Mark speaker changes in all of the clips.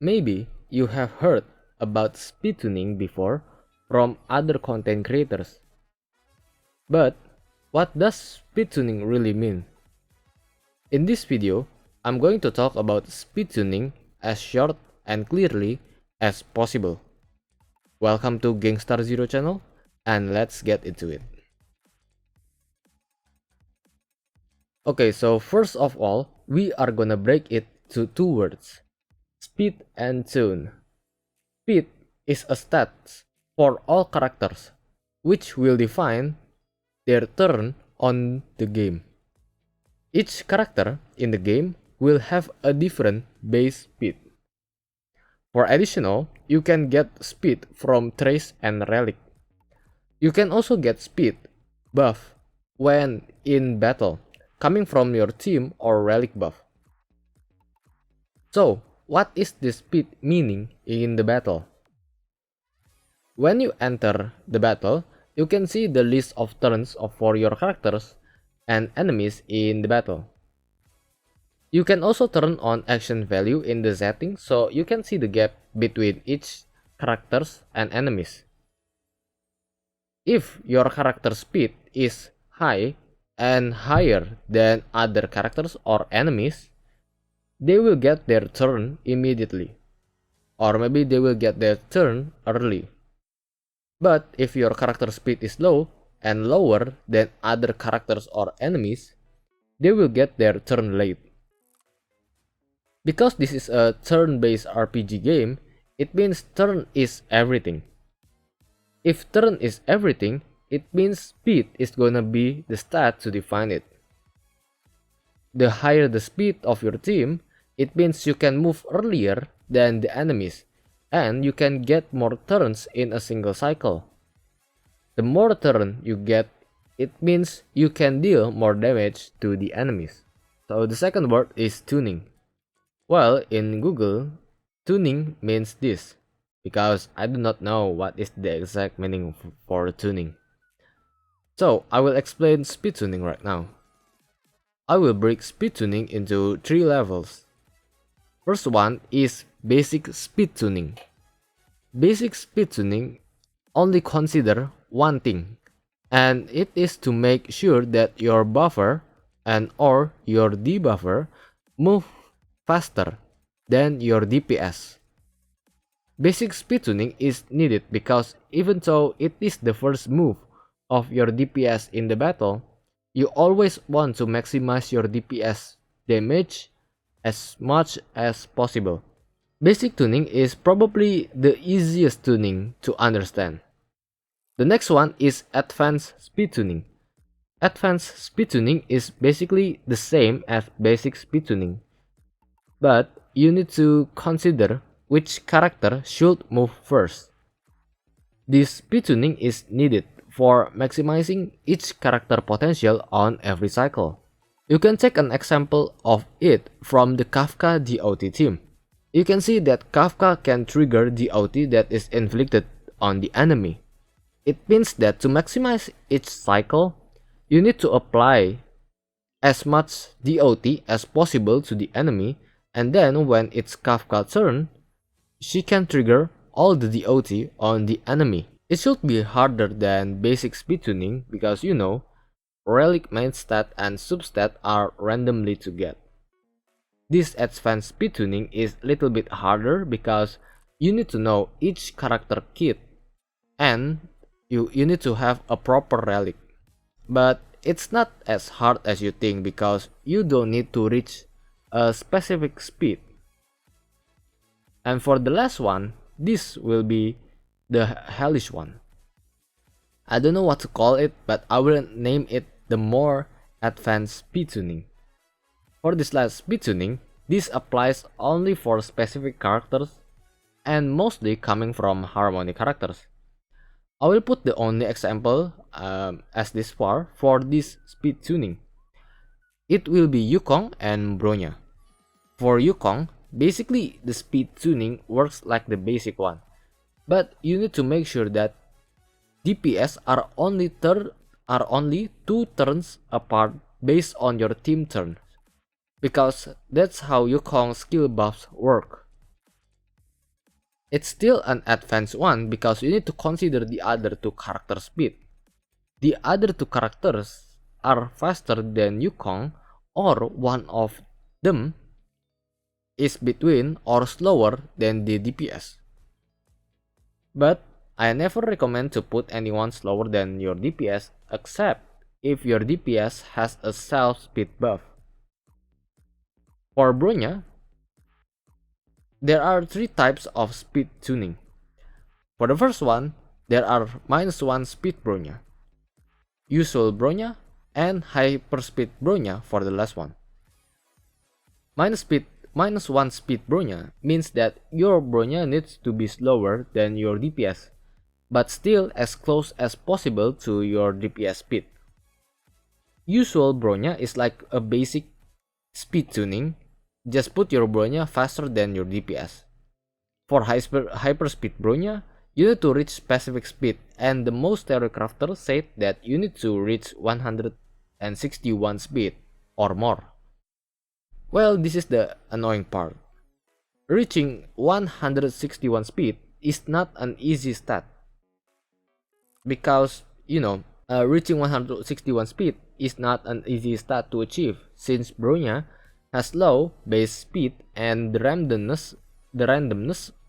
Speaker 1: Maybe you have heard about speed tuning before from other content creators. But what does speed tuning really mean? In this video, I'm going to talk about speed tuning as short and clearly as possible. Welcome to Gangstar Zero channel, and let's get into it. Okay, so first of all, we are gonna break it to two words: speed and tune. Speed is a stat for all characters, which will define their turn on the game. Each character in the game will have a different base speed. For additional, you can get speed from trace and relic. You can also get speed buff when in battle, coming from your team or relic buff. So, what is the speed meaning in the battle? When you enter the battle, you can see the list of turns for your characters and enemies in the battle. You can also turn on action value in the settings so you can see the gap between each characters and enemies. If your character speed is high and higher than other characters or enemies, they will get their turn immediately, or maybe they will get their turn early. But if your character speed is low and lower than other characters or enemies, they will get their turn late. Because this is a turn-based RPG game, it means turn is everything. If turn is everything, it means speed is gonna be the stat to define it. The higher the speed of your team, it means you can move earlier than the enemies, and you can get more turns in a single cycle. The more turn you get, it means you can deal more damage to the enemies. So the second word is tuning. Well, in Google, tuning means this, because I do not know what is the exact meaning for tuning. So I will explain speed tuning right now. I will break speed tuning into three levels. First one is basic speed tuning. Basic speed tuning only consider one thing, and it is to make sure that your buffer and or your debuffer move faster than your DPS. Basic speed tuning is needed because even though it is the first move of your DPS in the battle, you always want to maximize your DPS damage as much as possible. Basic tuning is probably the easiest tuning to understand. The next one is advanced speed tuning. Advanced speed tuning is basically the same as basic speed tuning, but you need to consider which character should move first. This speed tuning is needed for maximizing each character potential on every cycle. You can take an example of it from the Kafka DOT team. You can see that Kafka can trigger DOT that is inflicted on the enemy. It means that to maximize each cycle, you need to apply as much DOT as possible to the enemy, and then when it's Kafka's turn, she can trigger all the DOT on the enemy. It should be harder than basic speed tuning because relic main stat and substat are randomly to get. This advanced speed tuning is a little bit harder because you need to know each character kit and you need to have a proper relic. But it's not as hard as you think because you don't need to reach a specific speed. And for the last one, this will be the hellish one. I don't know what to call it, but I will name it the more advanced speed tuning. For this last speed tuning, this applies only for specific characters and mostly coming from harmony characters. I will put the only example as this far for this speed tuning. It will be Yukong and Bronya. For Yukong, basically the speed tuning works like the basic one, but you need to make sure that DPS are only 2 turns apart based on your team turn, because that's how Yukong's skill buffs work. It's still an advanced one because you need to consider the other two character speed. The other two characters are faster than Yukong, or one of them is between or slower than the DPS. But I never recommend to put anyone slower than your DPS except if your DPS has a self-speed buff. For Bronya, there are 3 types of speed tuning. For the first one, there are -1 speed Bronya, usual Bronya, and hyperspeed Bronya for the last one. -1 speed Bronya means that your Bronya needs to be slower than your DPS, but still as close as possible to your DPS speed. Usual Bronya is like a basic speed tuning, just put your Bronya faster than your DPS. For hyperspeed Bronya, you need to reach specific speed, and the most theory crafter said that you need to reach 161 speed or more. Well, this is the annoying part. Reaching 161 speed is not an easy stat. Because, reaching 161 speed is not an easy stat to achieve, since Bronya has low base speed and the randomness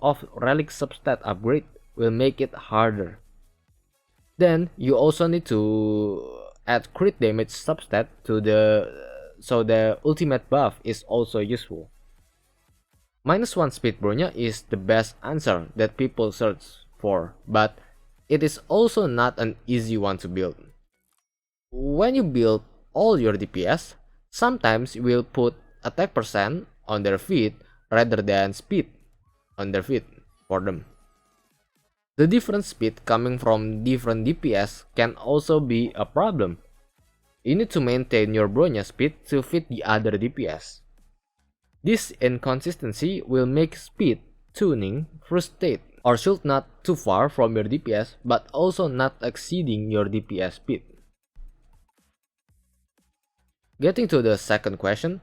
Speaker 1: of relic substat upgrade will make it harder. Then you also need to add crit damage substat so the ultimate buff is also useful. -1 speed Bronya is the best answer that people search for, but it is also not an easy one to build. When you build all your DPS, sometimes you will put attack percent on their feet rather than speed on their feet for them. The different speed coming from different DPS can also be a problem. You need to maintain your Bronya speed to fit the other DPS. This inconsistency will make speed tuning frustrate, or should not too far from your DPS but also not exceeding your DPS speed. Getting to the second question,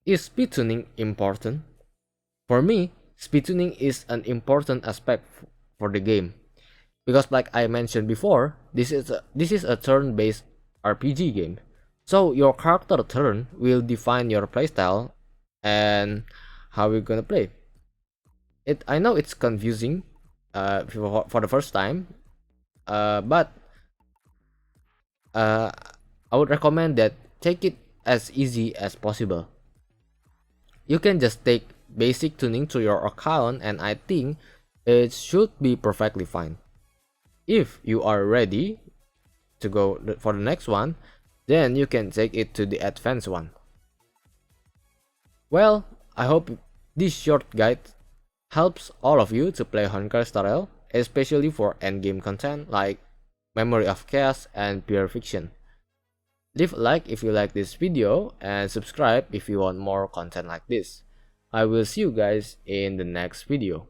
Speaker 1: is speed tuning important? For me, speed tuning is an important aspect for the game, because like I mentioned before, this is a turn-based RPG game. So your character turn will define your playstyle and how you're gonna play. I know it's confusing for the first time, but I would recommend that take it as easy as possible. You can just take basic tuning to your account and I think it should be perfectly fine. If you are ready to go for the next one, then you can take it to the advanced one. Well, I hope this short guide helps all of you to play Honkai Star Rail, especially for endgame content like Memory of Chaos and Pure Fiction. Leave a like if you like this video and subscribe if you want more content like this. I will see you guys in the next video.